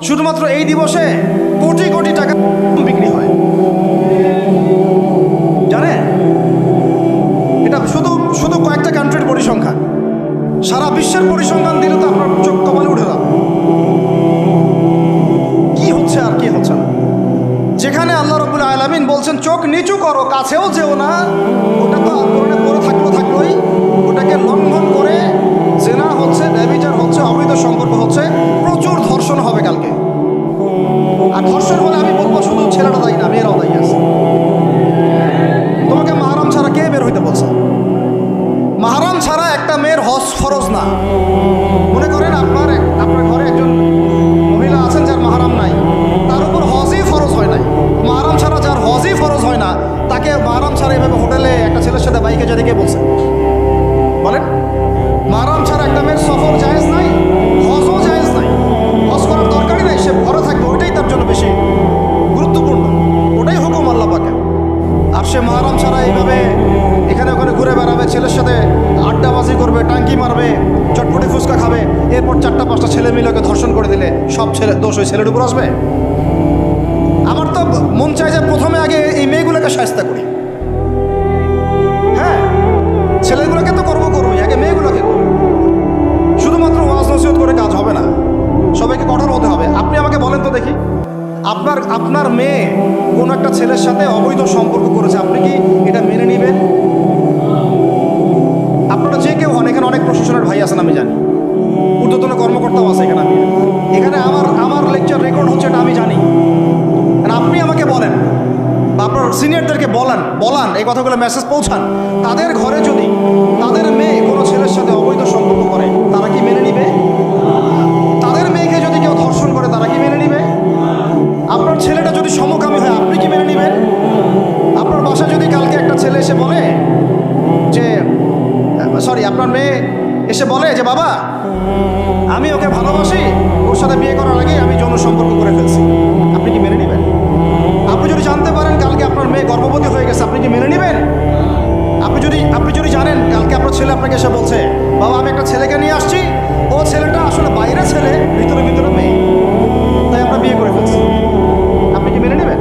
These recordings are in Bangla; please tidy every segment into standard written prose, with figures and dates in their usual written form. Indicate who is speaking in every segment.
Speaker 1: শুধুমাত্র এই দিবসে কোটি কোটি টাকা বিক্রি হয়, জানেন? এটা শুধু শুধু কয়েকটা কান্ট্রির পরিসংখ্যান। সারা বিশ্বের পরিসংখ্যান দিলে তো আপনার চোখ কপালে উঠে যাবে। কি হচ্ছে আর কি হচ্ছে না। যেখানে আল্লাহ রাব্বুল আলামিন বলছেন চোখ নিচু করো, কাছেও যেও না, ওটা তো কোরআনে পড়ে থাকলোই, ওটাকে লঙ্ঘন করে জেনা হচ্ছে, ব্যভিচার হচ্ছে, অবৈধ সম্পর্ক হচ্ছে, প্রচুর ধর্ষণ হবে কালকে। আর ধর্ষণ হলে আমি বলবো শুধু ছেলেটা দায়ী না, মেয়েরাও দায়ী আছে। তোমাকে মাহরাম ছাড়া কে বের হইতে বলছে? মাহরাম ছাড়া একটা মেয়ের হজ ফরজ না। মনে করেন আপনার ঘরে একজন মহিলা আছেন যার মাহরাম নাই, তার উপর হজই ফরজ হয় নাই। মাহরাম ছাড়া যার হজই ফরজ হয় না, তাকে মাহরাম ছাড়া এভাবে হোটেলে একটা ছেলের সাথে বাইকে যেতে কে বলছে? বলেন, মাহরাম ছাড়া একটা মেয়ের সফর জায়েজ নাই, হজও জায়েজ নাই, হজ করার দরকারই নাই, সে ঘরে থাকবে, ওইটাই তার জন্য বেশি গুরুত্বপূর্ণ, ওটাই হুকুম আল্লাহ পাকের। আর সে মাহরাম ছাড়া এইভাবে এখানে ওখানে ঘুরে বেড়াবে, ছেলের সাথে আড্ডাবাজি করবে, টাঙ্কি মারবে, চটপটি ফুচকা খাবে, এরপর 4-5টা ছেলে মিলে ওকে ধর্ষণ করে দিলে সব ছেলে দোষ ওই ছেলের উপর আসবে? আমার তো মন চায় যে প্রথমে আগে এই মেয়েগুলোকে শায়েস্তা করি। হ্যাঁ, ছেলেগুলোকে তো করবোই, আগে মেয়েগুলোকে করবো। শুধুমাত্র ওয়াজ নসিহত করে কাজ হবে না, সবাইকে কঠোর হতে হবে। আপনি আমাকে বলেন তো দেখি, আপনার মেয়ে কোনো একটা ছেলের সাথে অবৈধ সম্পর্ক করেছে, আপনি কি এটা মেনে নেবেন? আপনারা যে কেউ হন, এখানে অনেক প্রশাসনের ভাই আছেন আমি জানি, ঊর্ধ্বতন কর্মকর্তাও আছে এখানে। এখানে আমার লেকচার রেকর্ড হচ্ছে, এটা আমি জানি। আপনি আমাকে বলেন, আপনার সিনিয়রদেরকে বলান এই কথাগুলো মেসেজ পৌঁছান, তাদের ঘরে যদি তাদের মেয়ে কোনো ছেলের সাথে অবৈধ সম্পর্ক করে, তারা কি মেনে নিবে? তাদের মেয়েকে যদি কেউ ধর্ষণ করে, তারা কি মেনে নিবে? আপনার ছেলেটা যদি সমকামী হয়, আপনি কি মেনে নেবেন? আপনার বাসায় যদি কালকে একটা ছেলে এসে বলে যে আপনার মেয়ে এসে বলে যে বাবা আমি ওকে ভালোবাসি, ওর সাথে বিয়ে করার আগে আমি যৌন সম্পর্ক করে ফেলছি, আপনি কি মেনে নেবেন? আপনি যদি জানতে পারেন কালকে আপনার মেয়ে গর্ভবতী হয়ে গেছে, আপনি কি মেনে নেবেন? আপনি যদি জানেন কালকে আপনার ছেলে আপনাকে এসে বলছে বাবা আমি একটা ছেলেকে নিয়ে আসছি, ও ছেলেটা আসলে বাইরে ছেলে, ভিতরে ভিতরে মেয়ে, তাই আমরা বিয়ে করে ফেলছি, আপনি কি মেনে নেবেন?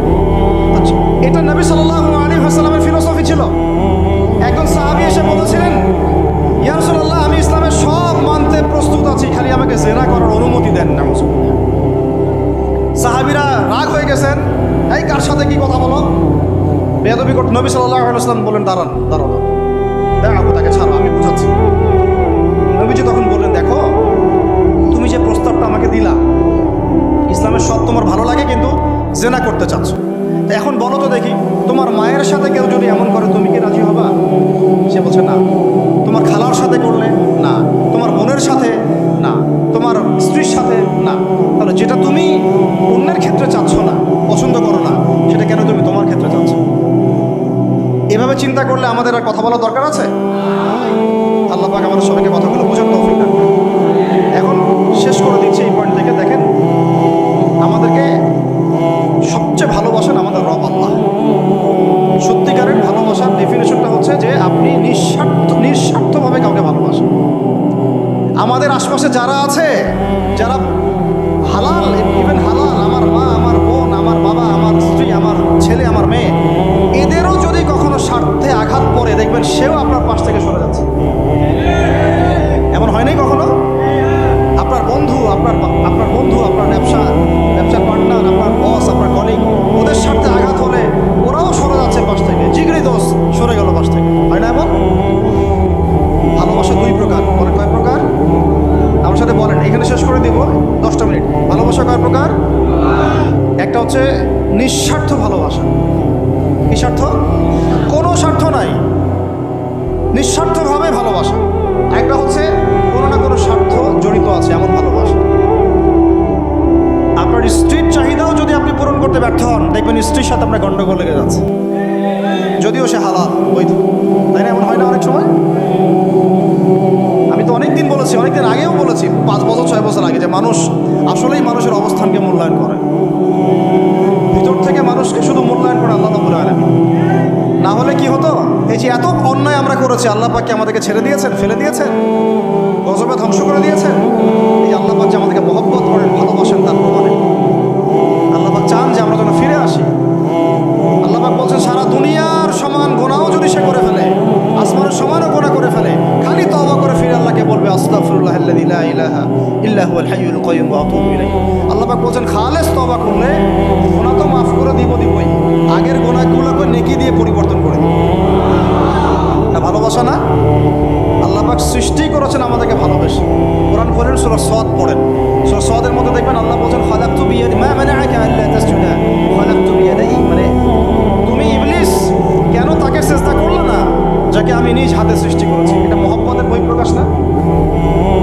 Speaker 1: আচ্ছা, এটা নবী সাল্লাল্লাহু আলাইহি ওয়াসাল্লামের ফিলোসফি ছিল। একজন সাহাবী এসে বলেছিলেন ইয়া রাসূলুল্লাহ আমি ইসলামের সব মানতে প্রস্তুত আছি, খালি আমাকে জিনা করার অনুমতি দেন না। সাহাবীরা রাগ হয়ে গেছেন, এই কার সাথে কি কথা বলো, বেয়াদবি করতে। নবী সাল্লাল্লাহু আলাইহি ওয়াসাল্লাম বলেন দাঁড়ান, দেখো তাকে ছাড়ো, আমি বুঝাচ্ছি। নবীজি তখন বললেন দেখো তুমি যে প্রস্তাবটা আমাকে দিলা, ইসলামের সব তোমার ভালো লাগে কিন্তু জেনা করতে চাচ্ছ, এখন বলো তো দেখি তোমার মায়ের সাথে কেউ যদি এমন করে তুমি কি রাজি হবা? সে বলছে না। তোমার খালার সাথে করলে না, তোমার বোনের সাথে না, তোমার স্ত্রীর সাথে না। তাহলে যেটা তুমি অন্যের ক্ষেত্রে চাচ্ছ না, পছন্দ করো না, সেটা কেন তুমি তোমার ক্ষেত্রে চাচ্ছ? এভাবে চিন্তা করলে আমাদের আর কথা বলার দরকার আছে? আল্লাহ পাক আমাদের সবাইকে কথাগুলো বোঝার তৌফিক দান। এখন শেষ করে দিচ্ছি এই পয়েন্ট থেকে। দেখেন, আমাদেরকে সবচেয়ে ভালোবাসেন আমাদের রব আল্লাহ। সত্যিকারের ভালোবাসার ডেফিনেশনটা হচ্ছে যে আপনি নিঃস্বার্থভাবে কাউকে ভালোবাসেন। আমাদের আশপাশে যারা আছে, যারা হালাল, ইভেন হালাল, আমার মা, আমার বোন, আমার বাবা, আমার স্ত্রী, আমার ছেলে, আমার মেয়ে, এদেরও যদি কখনো স্বার্থে আঘাত পড়ে, দেখবেন সেও আপনার পাশ থেকে সরে যাচ্ছে। এমন হয় নাই কখনো? আপনার বন্ধু, আপনার ব্যবসার পার্টনার, আপনার বস, আপনার কলিগ, ওদের স্বার্থে আঘাত হলে ওরাও সরে যাচ্ছে পাশ থেকে, জিগরি দোষ সরে গেল পাশ থেকে, হয় না এমন? ভালোবাসা 2 প্রকার। বলেন কয় প্রকার? আমার সাথে বলেন, এখানে শেষ করে দিব 10টা মিনিট। ভালোবাসা কয় প্রকার? একটা হচ্ছে নিঃস্বার্থ ভালোবাসা। কি স্বার্থ? কোনো স্বার্থ নাই, নিঃস্বার্থভাবে ভালোবাসা। একটা হচ্ছে কোনো না কোনো স্বার্থ জড়িত আছে এমন ভালোবাসা। আপনার স্ত্রীর চাহিদাও যদি আপনি পূরণ করতে ব্যর্থ হন, দেখবেন স্ত্রীর সাথে আপনার গন্ডগোল লেগে যাচ্ছে, যদিও সে হালাল বৈধ, তাই না? এমন হয় না অনেক সময়? আমি তো অনেকদিন বলেছি, অনেকদিন আগেও বলেছি, 5 বছর 6 বছর আগে, যে মানুষ আসলেই মানুষের অবস্থানকে মূল্যায়ন করে। ভিতর থেকে মানুষকে শুধু মূল্যায়ন করে আল্লাহ রাব্বুল আলামিন। না হলে কি হতো? এই যে এত অন্যায় আমরা করেছি, আল্লাহ পাক কি আমাদেরকে ছেড়ে দিয়েছেন, ফেলে দিয়েছেন, গজবে ধ্বংস করে দিয়েছেন? এই আল্লাহ পাক যে আমাদেরকে মহব্বত করেন, ভালোবাসেন, তার প্রমাণে পাক বলছেন খালেস তওবা করলে গুনাহ তো মাফ করে দিবই, আগের গুনাহগুলোকে নেকি দিয়ে পরিবর্তন করে দিব। না ভালোবাসা না? আল্লাহ পাক সৃষ্টি করেছেন আমাদেরকে ভালোবেসে। কোরআন খোলেন, সূরা সদ পড়েন, সূরা সদের মধ্যে দেখবেন আল্লাহ বলছেন খালাকতু বিয়াদি মা মানাআকা আল্লা তাসজুদা খালাকতু বিয়াদি, মানে তুমি ইবলিস কেন তাকে সিজদা করলে না যাকে আমি নিজ হাতে সৃষ্টি করেছি। এটা মহব্বতের বহিঃপ্রকাশ না?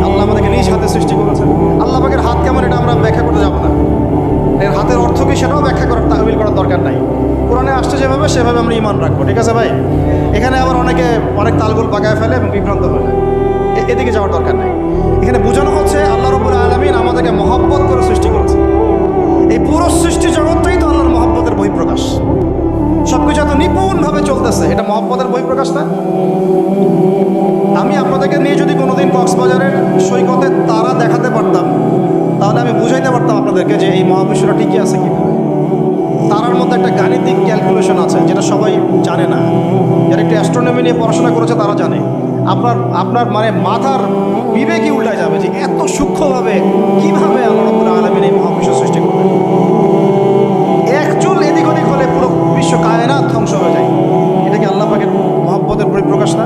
Speaker 1: আল্লাহ আমাদেরকে নিজ হাতে সৃষ্টি করেছেন। আল্লাহ পাকের হাত কেমন এটা আমরা ব্যাখ্যা করতে যাব না, এর হাতের অর্থ কি সেটাও ব্যাখ্যা করার তাহবিল করার দরকার নাই। কোরআনে আসছে যেভাবে সেভাবে আমরা ঈমান রাখবো, ঠিক আছে ভাই? এখানে আবার অনেক তালগোল পাকায় ফেলে এবং বিভ্রান্ত হয়ে যায়, এদিকে যাওয়ার দরকার নেই। এখানে বোঝানো হচ্ছে আল্লাহ রাব্বুল আলামিন আমাদেরকে মহব্বত করে সৃষ্টি করেছে। এই পুরো সৃষ্টি জগৎটাই তো আল্লাহর মহব্বতের বহিঃপ্রকাশ। সবকিছু এত নিপুণভাবে চলতেছে, এটা মহব্বতের বহিঃপ্রকাশ না? আমি আপনাদেরকে নিয়ে যদি কোনোদিন কক্সবাজারের সৈকতে তারা দেখাতে পারতাম, তাহলে আমি বুঝাইতে পারতাম আপনাদেরকে যে এই মহাবিশ্বটা ঠিকই আছে কি। তারার মধ্যে একটা গাণিতিক ক্যালকুলেশন আছে যেটা সবাই জানে না। যারা একটু অ্যাস্ট্রোনমি নিয়ে পড়াশোনা করেছে তারা জানে। আপনার মানে মাথার বিবেকই উল্টায় যাবে যে এত সূক্ষ্মভাবে কীভাবে আল্লাহ রাব্বুল আলামিন এই মহাবিশ্ব সৃষ্টি করবেন। এক চুল এদিক ওদিক হলে পুরো বিশ্ব কায়নাত ধ্বংস হয়ে যায়। এটা কি আল্লাহ পাকের মহব্বতের পরিপ্রকাশ না?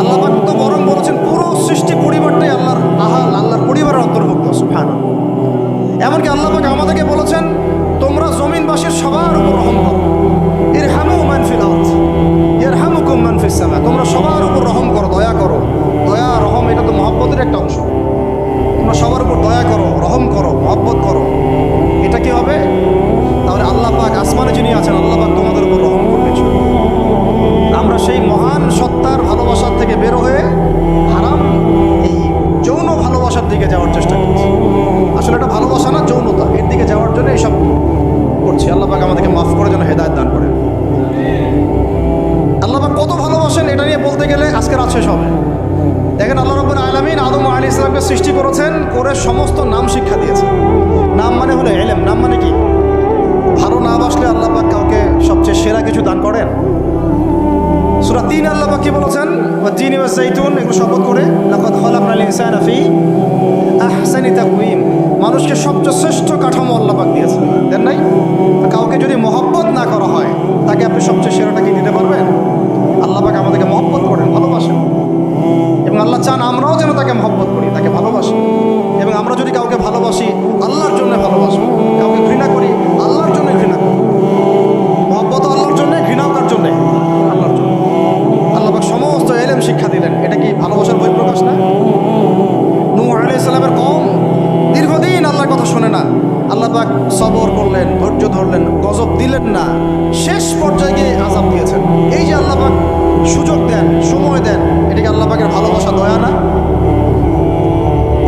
Speaker 1: আল্লাহ পাক তো বরং বলেছেন পুরো সৃষ্টি পরিবারটাই আল্লাহর আল্লাহর পরিবারের অন্তর্ভুক্ত। সুবহানাল্লাহ। এমনকি আল্লাহ পাক আমাদেরকে বলেছেন তোমরা জমিনবাসীর সবার উপর রহম করো, ইরহামু মান ফিল আরদ ইয়ারহামুকুম মান ফিস সামা। তোমরা সবার উপর রহম করো, দয়া করো। দয়া রহম এটা তো মহব্বতের একটা অংশ। তোমরা সবার উপর দয়া করো, রহম করো, মহব্বত করো। এটা কি হবে? তাহলে আল্লাহ পাক আসমানে যিনি আছেন আল্লাহ পাক তোমাদের উপর রহম করবে। আমরা সেই মহান সত্তার ভালোবাসার থেকে বের হয়ে হারাম এই যৌন ভালোবাসার দিকে যাওয়ার চেষ্টা করছি। আসলে এটা ভালোবাসা না, যৌনতা, এর দিকে যাওয়ার জন্য এইসব করছি। আল্লাহ পাক আমাদেরকে মাফ করে যেন হেদায়েত দান করেন। আল্লাহ পাক কত ভালোবাসেন এটা নিয়ে বলতে গেলে আজকে রাত শেষ হবে। দেখেন আল্লাহ রাব্বুল আলামিন আদম আলাইহিস সালামকে সৃষ্টি করেছেন, করে সমস্ত নাম শিক্ষা দিয়েছেন। নাম মানে হলো ইলম। নাম মানে কি? ভালো না বাসলে আল্লাহ পাক কাউকে সবচেয়ে সেরা কিছু দান করেন। সূরা ৩ আল্লাহ পাক কি বলেছেন? ওয়া তিন ওয়া যাইতুন, এগুলো শপথ করে লাকাদ খালাকনাল ইনসানা ফি আহসানি তাকওয়িম। মানুষকে সবচেয়ে শ্রেষ্ঠ কাঠামো আল্লাহ পাক দিয়েছেন, দেন নাই? কাউকে যদি মহব্বত না করা হয় তাকে আপনি সবচেয়ে সেরাটা কি দিতে পারবেন? আল্লাহ পাক আমাদেরকে মহব্বত করেন, ভালোবাসেন, এবং আল্লাহ চান আমরাও যেন তাকে মহব্বত করি, তাকে ভালোবাসি। এবং আমরা যদি কাউকে ভালোবাসি আল্লাহর জন্য ভালোবাসবো, কাউকে ঘৃণা করি আল্লাহর জন্য ঘৃণা করি। মহব্বত আল্লাহর জন্য, ঘৃণাও কার জন্য? আল্লাহর জন্য। আল্লাহ পাক সমস্ত ইলম শিক্ষা দিলেন, এটা কি ভালোবাসার বহিঃপ্রকাশ না? নূহ আলাইহিস সালামের কওম দীর্ঘদিন আল্লাহর কথা শোনে না, আল্লাহ পাক সবর করলেন, ধৈর্য ধরলেন, গজব দিলেন না, শেষ পর্যায়ে গিয়ে আযাব দিয়েছেন। এই যে আল্লাহ পাক সুযোগ দেন, সময় দেন, এটা কি আল্লাহ পাকের ভালোবাসা, দয়া না?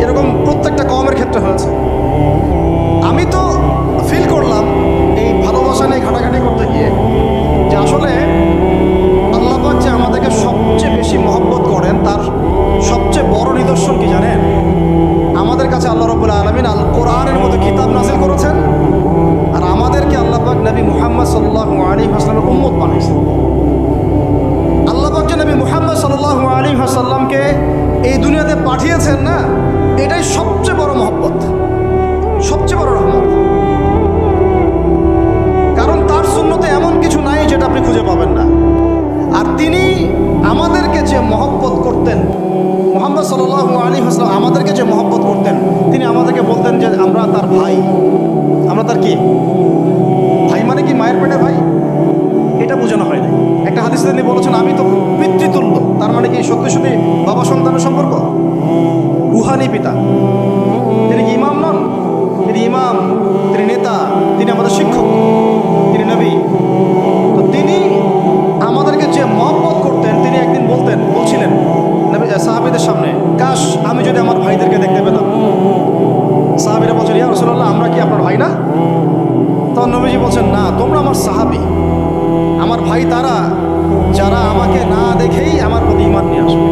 Speaker 1: এরকম প্রত্যেকটা কওমের ক্ষেত্রে হয়েছে। আমি তো ফিল করলাম এই ভালোবাসা নিয়ে ঘাটাঘাটি করতে গিয়ে যে আসলে আল্লাহ পাক যে আমাদেরকে সবচেয়ে বেশি মহব্বত করেন তার সবচেয়ে বড় নিদর্শন কি জানেন? আমাদের কাছে আল্লাহ রাব্বুল আলামিন আল কোরআনের মতো কিতাব নাযিল করেছেন, আর আমাদেরকে আল্লাহ পাক নবী মুহাম্মদ সাল্লাল্লাহু আলাইহি ওয়াসাল্লামের উম্মত বানিয়েছেন। আল্লাহ পাক যে নবী মুহাম্মদ সাল্লাল্লাহু আলাইহি ওয়াসাল্লামকে এই দুনিয়াতে পাঠিয়েছেন না, এটাই সবচেয়ে বড় মহব্বত, সবচেয়ে বড় রহমত। কারণ তার সুন্নতে এমন কিছু নাই যেটা আপনি খুঁজে পাবেন না। আর তিনি আমাদেরকে যে মহব্বত করতেন, মুহাম্মদ সাল্লাল্লাহু আলাইহি ওয়াসাল্লাম আমাদেরকে যে মহব্বত করতেন, তিনি আমাদেরকে বলতেন যে আমরা তার ভাই। আমরা তার কি ভাই? মানে কি মায়ের পেটের ভাই? এটা বোঝানো হয় না। একটা হাদিসে তিনি বলেছেন আমি তো পিতৃতুল্য। তার মানে কি সত্যি সত্যি বাবা সন্তানের সম্পর্ক? রুহানি পিতা। তিনি কি ইমাম নন? তিনি ইমাম, তিনি নেতা, তিনি আমাদের শিক্ষক, তিনি নবী। তো তিনি আমাদেরকে যে মহব্বত করতেন, তিনি একদিন বলছিলেন নবী সাহাবীদের সামনে, কাশ আমি যদি আমার ভাইদেরকে দেখতে পেতাম। সাহাবীরা বলছেন ইয়া রাসূলুল্লাহ আমরা কি আপনার ভাই না? তখন নবীজি বলছেন না, তোমরা আমার সাহাবী, আমার ভাই তারা যারা আমাকে না দেখেই আমার প্রতি ঈমান নিয়ে আসবে।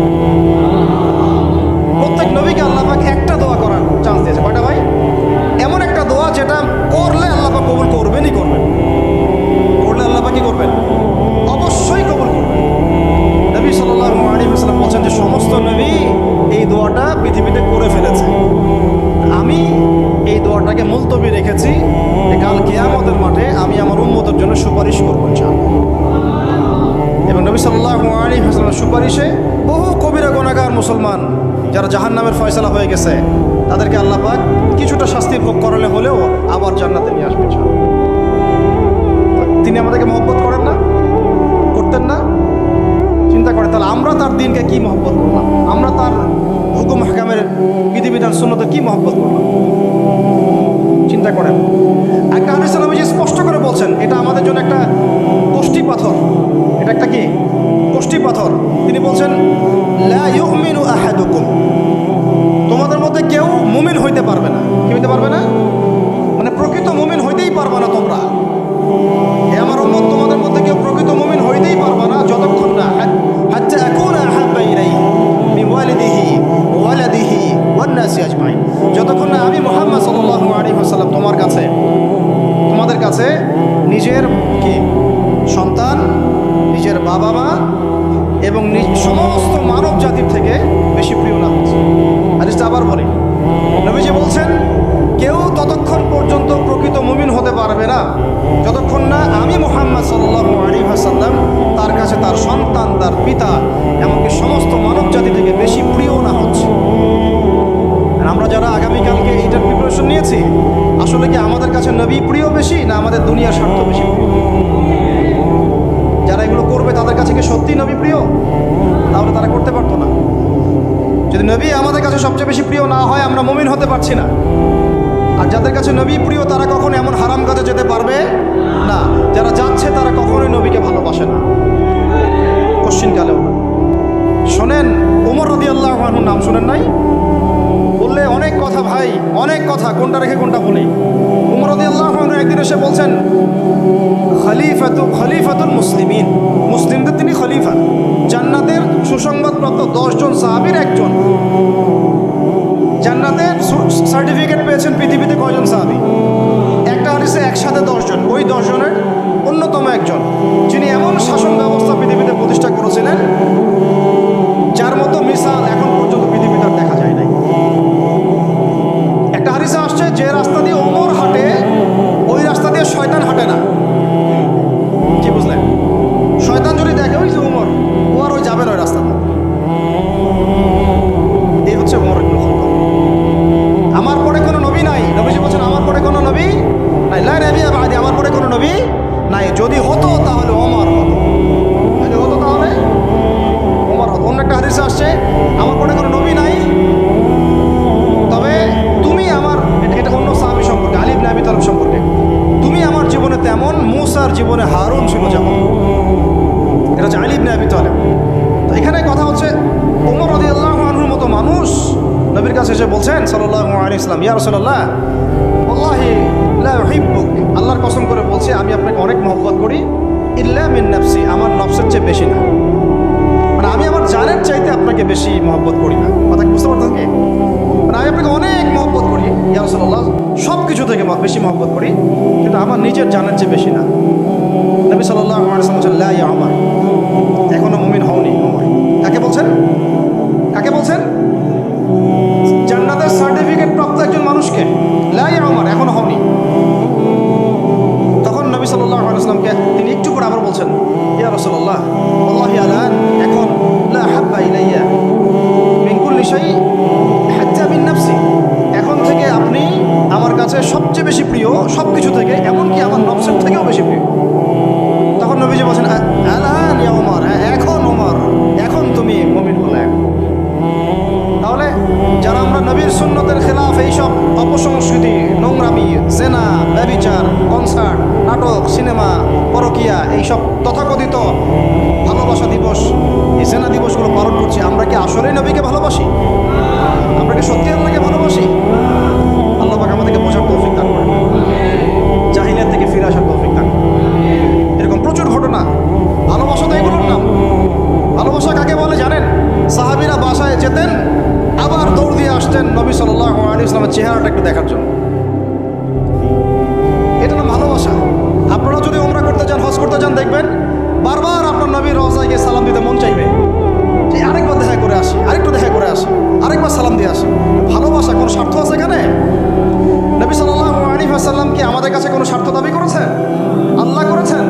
Speaker 1: প্রত্যেক নবীকে আল্লাহ পাক একটা দোয়া করার চান্স দিয়েছে। কয়টা ভাই? এমন একটা দোয়া যেটা করলে আল্লাহ পাক কবুল করবেনই করবেন। করলে আল্লাহ পাক কি করবেন? অবশ্যই কবুল করবেন। নবী সাল্লাল্লাহু আলাইহি ওয়াসাল্লাম বলেন যে সমস্ত নবী এই দোয়াটা পৃথিবীতে করে ফেলেছে। আমি এই দোয়াটাকে মুলতবি রেখেছি যে কাল কিয়ামতের মাঠে আমি আমার উম্মতের জন্য সুপারিশ করবো ইনশাআল্লাহ। এবং নবী সাল্লাল্লাহু আলাইহি ওয়াসাল্লামের সুপারিশে বহু কবিরা গুনাহগার মুসলমান যারা জাহান্নামের ফয়সালা হয়ে গেছে তাদেরকে আল্লাহ পাক কিছুটা শাস্তি ভোগ করালে হলেও আবার জান্নাতে নিয়ে আসবেন ইনশাআল্লাহ। তিনি আমাদেরকে মহব্বত করেন না, করতেন না? চিন্তা করেন তাহলে আমরা তার দিনকে কি মহব্বত করলাম, আমরা তার হুকুম হাকামের বিধিবিধান সুন্নতে কি মহব্বত করলাম, চিন্তা করেন। একটা হাদিসে নবীজি স্পষ্ট করে বলছেন এটা আমাদের জন্য একটা কষ্টি পাথর। এটা একটা কি কষ্টি পাথর। তিনি বলছেন লা ইউমিনু আহাদুকুম, তোমাদের মধ্যে কেউ মুমিন হইতে পারবে না। কি হইতে পারবে না? মানে প্রকৃত মুমিন হইতেই পারবে না তোমরা। হে আমার উম্মত, তোমাদের মধ্যে কেউ প্রকৃত মুমিন হইতেই পারবে না যতক্ষণ না হাত্তা আকুনা আহাব্বা ইলাইহি মিন ওয়ালিদিহি ওয়া ওয়ালাদিহি ওয়ান নাসি আজমাইন, যতক্ষণ না আমি মুহাম্মদ সাল্লাল্লাহু আলাইহি ওয়াসাল্লাম তোমাদের কাছে নিজের কি সন্তান, নিজের বাবা মা এবং সমস্ত মানব জাতির থেকে বেশি প্রিয় না হচ্ছে। হাদিসটা আবার বলি, নবীজি বলছেন কেউ ততক্ষণ পর্যন্ত প্রকৃত মুমিন হতে পারবে না যতক্ষণ না আমি মুহাম্মদ সাল্লাল্লাহু আলাইহি ওয়াসাল্লাম তার কাছে তার সন্তান, তার পিতা, এমনকি সমস্ত মানব জাতি থেকে বেশি প্রিয় না হচ্ছে। আমরা যারা আগামীকালকে এইটার প্রিপারেশন নিয়েছি, আসলে কি আমাদের কাছে নবী প্রিয় বেশি না আমাদের দুনিয়ার স্বার্থ বেশি প্রিয়? যারা এগুলো করবে তাদের কাছে কি সত্যি নবী প্রিয়? তাহলে তারা করতে পারতো না। যদি নবী আমাদের কাছে সবচেয়ে বেশি প্রিয় না হয়, আমরা মুমিন হতে পারছি না। আর যাদের কাছে নবী প্রিয় তারা কখনো এমন হারাম কাজে যেতে পারবে না। যারা যাচ্ছে তারা কখনোই নবীকে ভালোবাসে না, কোশ্চিনকালেও না। শোনেন, ওমর রাদিয়াল্লাহু আনহুর নাম শোনেন নাই? বললে অনেক কথা ভাই, অনেক কথা, কোনটা রেখে কোনটা বলি। ওমর রাদিয়াল্লাহু আনহু একদিন এসে বলছেন খলিফাতুল মুসলিমিন, মুসলিমদের তিনি খলিফা। জান্নাতের সুসংবাদপ্রাপ্ত 10 জন সাহাবীর একজন। জান্নাতের সার্টিফিকেট পেয়েছেন পৃথিবীতে কয়জন সাহাবী? একটা হাদিসে একসাথে 10 জন। ওই 10 জনের অন্যতম একজন, যিনি এমন শাসন ব্যবস্থা পৃথিবীতে প্রতিষ্ঠা করেছিলেন যার মতো মিসাল এখন পর্যন্ত পৃথিবীতে আর দেখা যায় নাই। একটা হাদিসে আসছে যে রাস্তা দিয়ে ওমর হাঁটে ওই রাস্তা দিয়ে শয়তান হাঁটে না। কি বুঝলেন? শয়তান যদি দেখে ওই যে ওমর, ও আর ওই যাবে না ওই রাস্তাতে। এই হচ্ছে ওমর ইবনে খাত্তাব। আমার পরে কোনো নবী নাই। নবীজি বলছেন আমার পরে কোনো নবী নাই, লা নাবিয়্যা বা'দি, আমার পরে কোনো নবী নাই। যদি হতো তাহলে ওমর হতো, যদি হতো তাহলে ওমর হতো। অন্য একটা হাদিসে আসছে আমার পরে কোনো নবী নাই, তবে তুমি আমার, এটা অন্য সাহাবী সম্পর্কে, আলী ইবনে আবি তালিব সম্পর্কে, তুমি আমার জীবনে তেমন মুসার জীবনে হারুন ছিল যেমন। এটা হচ্ছে আলী ইবনে আবি তালিব। তো এখানে কথা হচ্ছে ওমর রাদিয়াল্লাহু আনহুর মতো মানুষ নবীর কাছে এসে বলছেন সাল্লাল্লাহু আলাইহি ওয়াসাল্লাম, ইয়া রাসূলুল্লাহ ওয়াল্লাহি লা উহিব্বুক, আল্লাহর কসম করে বলছি আমি আপনাকে অনেক মহব্বত করি, ইল্লা মিন নাফসি, আমার নফসের চেয়ে বেশি না। মানে আমি আমার জানের চাইতে আপনাকে বেশি মহব্বত করি না। কথা বুঝতে পারতেন কি? মানে আমি আপনাকে অনেক মহব্বত করি ইয়া রাসূলুল্লাহ, সব কিছু থেকে বেশি মহব্বত করি, কিন্তু আমার নিজের জানের চেয়ে বেশি না। নবী সাল্লাল্লাহু আলাইহি ওয়াসাল্লাম বলেন লা ইয়া উমর, এখনো মুমিন হওনি উমর। কাকে বলছেন? কাকে বলছেন? জান্নাতের সার্টিফিকেট প্রাপ্ত একজন মানুষকে। লা ইয়া উমর, এখনো হওনি। তখন নবী সাল্লাল্লাহু আলাইহি ওয়াসাল্লামকে তিনি একটু পরে আবার বলছেন, ইয়া রাসূলুল্লাহ ওয়াল্লাহি আলান এখন লা হাব্বা ইলাইয়া মিন কুল্লি শাই হাত্তা মিন নাফসি, এখন থেকে আপনি আমার কাছে সবচেয়ে বেশি প্রিয় সব কিছু থেকে, এমনকি আমার নফসের থেকেও বেশি প্রিয়। তখন নবীজি বলছেন আলান ইয়া উমর, এখন উমর, এখন তুমি মুমিন হলে। তাহলে যারা আমরা নবীর সুন্নতের খেলাফ এইসব অপসংস্কৃতি, নোংরামি, জেনা, ব্যভিচার, কনসার্ট, নাটক, সিনেমা, পরকিয়া, এইসব তথাকথিত ভালোবাসা দিবস, এই জেনা দিবসগুলো পালন করছি, আমরা কি আসলেই নবীকে ভালোবাসি? আমরা কি সত্যি আল্লাহকে ভালোবাসি? আল্লাহ পাক আমাদেরকে বোঝার তৌফিক দান করেন, জাহিলিয়াত থেকে ফিরে আসার তৌফিক দান করেন। এরকম প্রচুর ঘটনা। ভালোবাসা তো এগুলোর নাম। ভালোবাসা কাকে বলে জানেন? সাহাবীরা বাসায় যেতেন, আবার দৌড় দিয়ে আসতেন নবী সাল্লাল্লাহু আলাইহি ওয়াসাল্লামের চেহারাটা একটু দেখার জন্য। এটা না ভালোবাসা। আপনারা যদি উমরা করতে যান, হজ করতে যান, দেখবেন বারবার আপনার নবীর রওজায় গিয়ে সালাম দিতে মন চাইবে, যে আরেকবার দেখা করে আসি, আরেকটু দেখা করে আসি, আরেকবার সালাম দিয়ে আসি। ভালোবাসা, কোনো স্বার্থ আছে এখানে? নবী সাল্লাল্লাহু আমাদের কাছে কোনো স্বার্থ দাবি করেছেন? আল্লাহ করেছেন।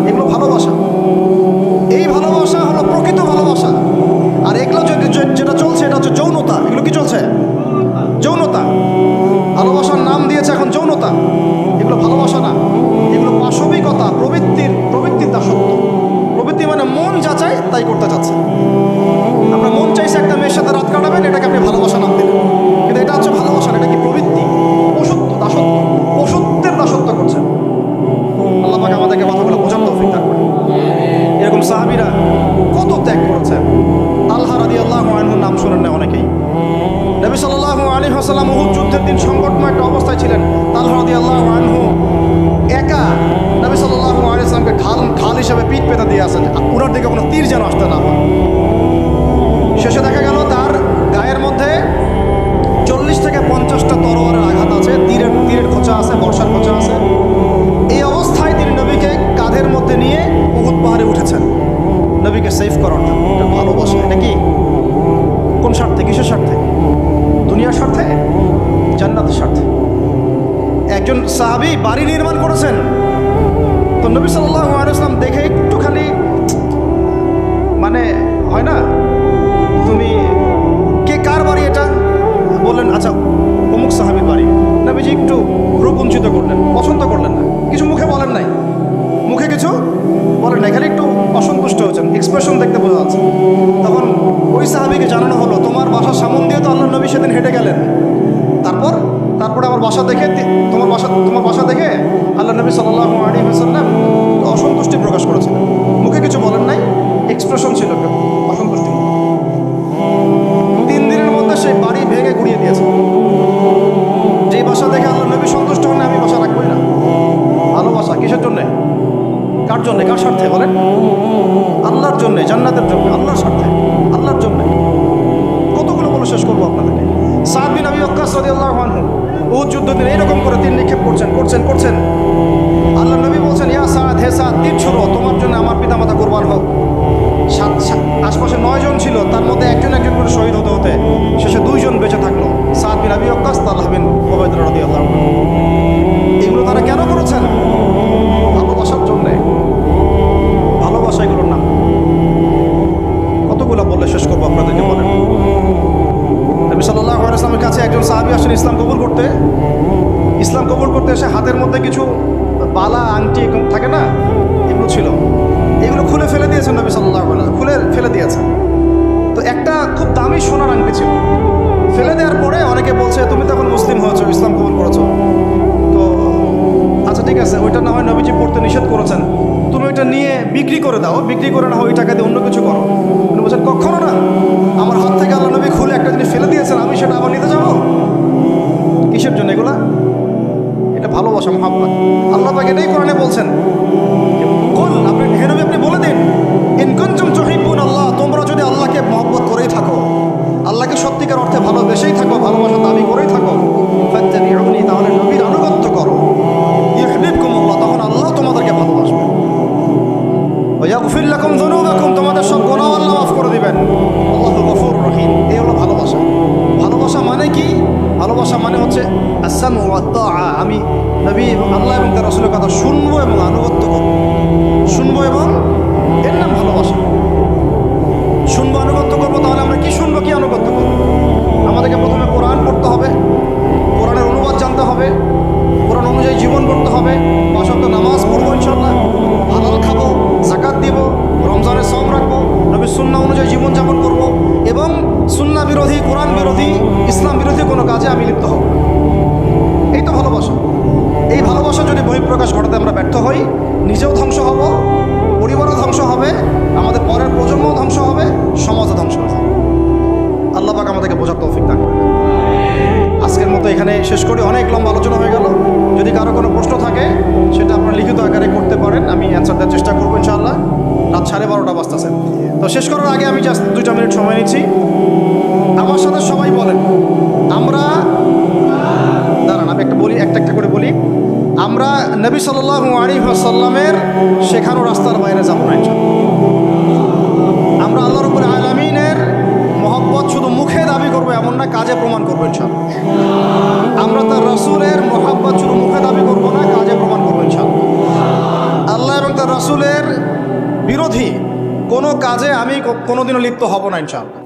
Speaker 1: এগুলো ভালোবাসা। এই ভালোবাসা হলো প্রকৃত ভালোবাসা। আর এগুলো যেটা চলছে এটা হচ্ছে যৌনতা। এগুলো কি চলছে? যৌনতা। ভালোবাসার নাম দিয়েছে এখন যৌনতা। এগুলো ভালোবাসা না, এগুলো পাশবিকতা, প্রবৃত্তির দাসত্ব। প্রবৃত্তি মানে মন যা চায় তাই করতে চাচ্ছে। আপনার মন চাইছে একটা মেয়ের সাথে রাত কাটাবেন, এটাকে আপনি ভালোবাসা নাম দিলেন, কিন্তু এটা হচ্ছে ভালোবাসা না, এটা কি প্রবৃত্তি, পশুত্ব, দাসত্ব, পশুত্বের দাসত্ব করছেন। আল্লাহ পাক আমাদেরকে কথাগুলো বোঝার তৌফিক দান করেন। এরকম সাহাবীরা কত ত্যাগ করেছেন। তালহা রাদিয়াল্লাহু আনহুর নাম শোনেন না অনেকেই। নবী সাল্লাল্লাহু আলাইহি ওয়াসাল্লাম উহুদ যুদ্ধের দিন সংকটময় একটা অবস্থায় ছিলেন। তালহা রাদিয়াল্লাহু আনহু একা নবী সাল্লাল্লাহু আলাইহি ওয়াসাল্লামকে ঢাল হিসেবে পিঠ পেতে দিয়ে আসেন, উনার দিকে কোনো তীর যেন আসতে না পারে। শেষে দেখা গেল তার গায়ের মধ্যে 40 থেকে 50টা তরোয়ারের আঘাত আছে, তীরের খোঁচা আছে, বর্ষার খোঁচা আছে। এই অবস্থায় তিনি নবীকে কাঁধের মধ্যে নিয়ে উহুদ পাহাড়ে উঠেছেন নবীকে সেভ করার জন্য। এটা ভালোবাসা। এটা কি? কোন স্বার্থে? কিসের স্বার্থে? দুনিয়ার স্বার্থে? জান্নাতের স্বার্থে। একজন সাহাবী বাড়ি নির্মাণ করেছেন, তো নবী সাল্লাল্লাহু আলাইহি ওয়াসাল্লাম দেখে একটুখানি মানে হয় না, তুমি কে, কার বাড়ি এটা? বললেন আচ্ছা অমুক সাহাবীর বাড়ি। নবীজি একটু রূপঞ্চিত করলেন, পছন্দ করলেন না, কিছু মুখে বলেন নাই, মুখে কিছু বলেন নাই, খালি একটু অসন্তুষ্ট হয়েছেন, এক্সপ্রেশন দেখতে বোঝা যাচ্ছে। তখন ওই সাহাবীকে জানানো হলো, তোমার বাসার সামন দিয়ে তো আল্লাহ নবী সেদিন হেঁটে গেলেন, তারপরে আমার বাসা দেখে তোমার বাসা দেখে আল্লাহ নবী সাল্লাল্লাহু আলাইহি ওয়াসাল্লাম অসন্তুষ্টি প্রকাশ করেছিলেন। মুখে কিছু বলেন নাই, এক্সপ্রেশন ছিল অসন্তুষ্টি। 3 দিনের মধ্যে সেই বাড়ি ভেঙে গুড়িয়ে দিয়েছে। যেই বাসা দেখে আল্লাহ নবী সন্তুষ্ট হন, আমি বাসা রাখবই না। ভালোবাসা কিসের জন্যে? কার জন্যে? কার স্বার্থে বলেন? আল্লাহর জন্যে, জান্নাতের জন্য, আল্লাহর স্বার্থে, আল্লাহর জন্যে। কতগুলো বলে শেষ করবো আপনাদেরকে। সাদ বিন আবি ওয়াক্কাস রাদিয়াল্লাহু আনহু উহুদ যুদ্ধের দিন এইরকম করে তীর নিক্ষেপ করছেন। আল্লাহ নবী বলছেন, ইয়া সাদ, হে সাদ, তীর ছোড়ো, তোমার জন্য আমার পিতামাতা কুরবান হোক। আশপাশে 9 জন ছিল, তার মধ্যে একজন করে শহীদ হতে শেষে 2 জন বেঁচে থাকলো, সাদ বিন আবি ওয়াক্কাস, তালহা বিন উবাইদুল্লাহ রাদিয়াল্লাহু আনহু। এগুলো তারা কেন করেছেন? ভালোবাসার জন্যে। ভালোবাসা এগুলোর নাম। কতগুলো বললে শেষ করবো আপনাদেরকে বলেন। নবী সাল্লাল্লাহু আলাইহি ওয়াসাল্লামের কাছে একজন সাহাবী আসেন ইসলাম কবুল করতে এসে হাতের মধ্যে কিছু বালা, আংটি থাকে না, এগুলো ছিল, এগুলো খুলে ফেলে দিয়েছেন নবী সাল্লাল্লাহু আলাইহি ওয়াসাল্লাম, খুলে ফেলে দিয়েছেন। তো একটা খুব দামি সোনার আংটি ছিল, ফেলে দেওয়ার পরে অনেকে বলছে, তুমি তো এখন মুসলিম হয়েছো, ইসলাম কবুল করেছো, তো আচ্ছা ঠিক আছে, ওইটা না হয় নবীজি পড়তে নিষেধ করেছেন, তুমি ওইটা নিয়ে বিক্রি করে দাও, বিক্রি করে না হয় ওই টাকা দিয়ে অন্য কিছু করো। উনি বলছেন, কখনো না, আমার হাত থেকে আল্লাহ নবী খুলে একটা জিনিস ফেলে দিয়েছেন, আমি সেটা আবার নিতে যাবো? কিসের জন্য এগুলা? এটা ভালোবাসা, মুহাব্বত। আল্লাহ পাক এটাই কোরআনে বলছেন, আপনি বলে দিন, ইন কুনতুম তুহিব্বুন আল্লাহ, তোমরা যদি আল্লাহকে মহব্বত করেই থাকো, আল্লাহকে সত্যিকার অর্থে ভালোবেসেই থাকো, ভালোবাসা দাবি করেই থাকো, ফাত্তাবিউনি, তাহলে নবীর আনুগত্য করো, ইউহিব্বুকুমুল্লাহ, তখন আল্লাহ তোমাদেরকে ভালোবাসবেন, ওয়া ইয়াগফির লাকুম যুনুবাকুম, তোমাদের সব গুনাহ আল্লাহ মাফ করে দিবেন, আল্লাহু গফুরুর রহিম। এই হলো ভালোবাসা। ভালোবাসা মানে কি? ভালোবাসা মানে হচ্ছে আস-সামউ ওয়াত তাআ, আমি নবী এবং আল্লাহ এবং তার রাসূলের কথা শুনবো এবং আনুগত্য করব, শুনবো, এবং এর নাম ভালোবাসা। শুনবো, আনুগত্য করবো, তাহলে আমরা কি শুনবো, কি আনুগত্য করবো? আমাদেরকে প্রথমে কোরআন পড়তে হবে, কোরআনের অনুবাদ জানতে হবে, কোরআন অনুযায়ী জীবন করতে হবে, 5 ওয়াক্ত নামাজ পড়বো ইনশাআল্লাহ, হালাল খাবো, যাকাত দিব, রমজানের সওম রাখবো, নবীর সুন্নাহ অনুযায়ী জীবনযাপন করব, এবং সুন্নাহ বিরোধী, কোরআন বিরোধী, ইসলাম বিরোধী কোনো কাজে আমি লিপ্ত হব। এই তো ভালোবাসা। এই ভালোবাসা যদি বহিঃপ্রকাশ ঘটাতে আমরা ব্যর্থ হই, নিজেও ধ্বংস হব, পরিবারও ধ্বংস হবে, আমাদের পরের প্রজন্মও ধ্বংস হবে, সমাজও ধ্বংস হবে। আল্লাহ পাক আমাদেরকে বোঝার তৌফিক দান করেন। আজকের মতো এখানে শেষ করি, অনেক লম্বা আলোচনা হয়ে গেল। যদি কারো কোনো প্রশ্ন থাকে সেটা আপনারা লিখিত আকারে করতে পারেন, আমি অ্যান্সার দেওয়ার চেষ্টা করবো ইনশাআল্লাহ। রাত 12:30 বাজতেছে, তো শেষ করার আগে আমি জাস্ট 2টা মিনিট সময় নিচ্ছি। আমার সাথে সবাই বলেন, আমরা দাঁড়ান, আমি একটা করে বলি, আমরা নবী সাল্লাল্লাহু আলাইহি ওয়াসাল্লামের শেখানো রাস্তার বাইরে যাব না ইনশাআল্লাহ। আমরা আল্লাহ রাব্বুল আলামিনের মহব্বত শুধু মুখে দাবি করবো এমন না, কাজে প্রমাণ করবো ইনশাআল্লাহ। আমরা তার রাসূলের মহব্বত শুধু মুখে দাবি দাবি করবো না, কাজে প্রমাণ করবো ইনশাআল্লাহ। আল্লাহ এবং তার রাসূলের বিরোধী কোনো কাজে আমি কোনোদিনও লিপ্ত হব না ইনশাআল্লাহ।